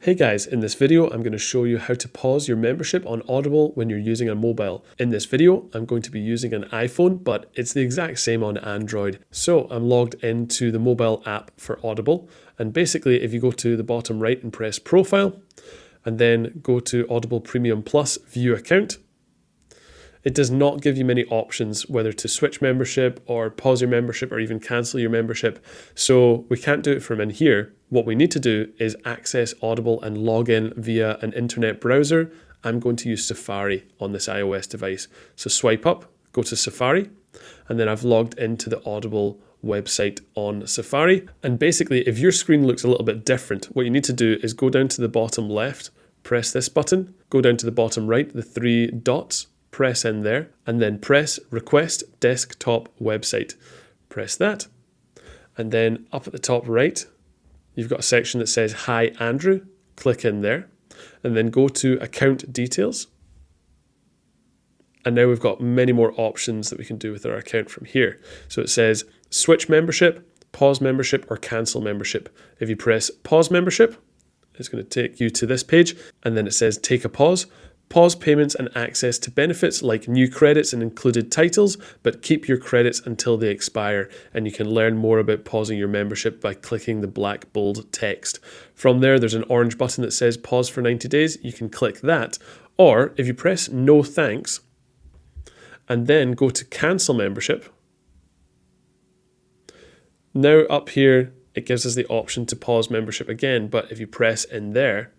Hey guys, in this video I'm going to show you how to pause your membership on Audible when you're using a mobile. In this video I'm going to be using an iPhone, but it's the exact same on Android. So I'm logged into the mobile app for Audible, and basically if you go to the bottom right and press Profile and then go to Audible Premium Plus View Account, it does not give you many options whether to switch membership or pause your membership or even cancel your membership. So we can't do it from in here. What we need to do is access Audible and log in via an internet browser. I'm going to use Safari on this iOS device. So swipe up, go to Safari, and then I've logged into the Audible website on Safari. And basically, if your screen looks a little bit different, what you need to do is go down to the bottom left, press this button, go down to the bottom right, the three dots, press in there, and then press Request Desktop Website. Press that, and then up at the top right, you've got a section that says Hi Andrew. Click in there, and then go to Account Details. And now we've got many more options that we can do with our account from here. So it says Switch Membership, Pause Membership, or Cancel Membership. If you press Pause Membership, it's going to take you to this page, and then it says Take a Pause. Pause payments and access to benefits like new credits and included titles, but keep your credits until they expire. And you can learn more about pausing your membership by clicking the black bold text. From there, there's an orange button that says pause for 90 days. You can click that. Or if you press no thanks and then go to cancel membership, now up here, it gives us the option to pause membership again. But if you press in there,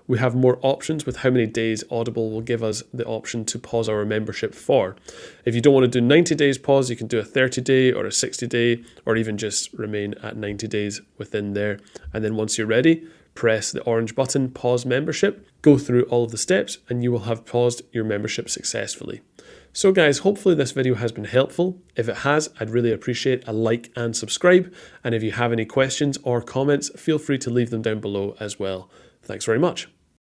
we have more options with how many days Audible will give us the option to pause our membership for. If you don't want to do 90 days pause, you can do a 30-day or a 60-day, or even just remain at 90 days within there. And then once you're ready, press the orange button, Pause Membership, go through all of the steps, and you will have paused your membership successfully. So guys, hopefully this video has been helpful. If it has, I'd really appreciate a like and subscribe. And if you have any questions or comments, feel free to leave them down below as well. Thanks very much.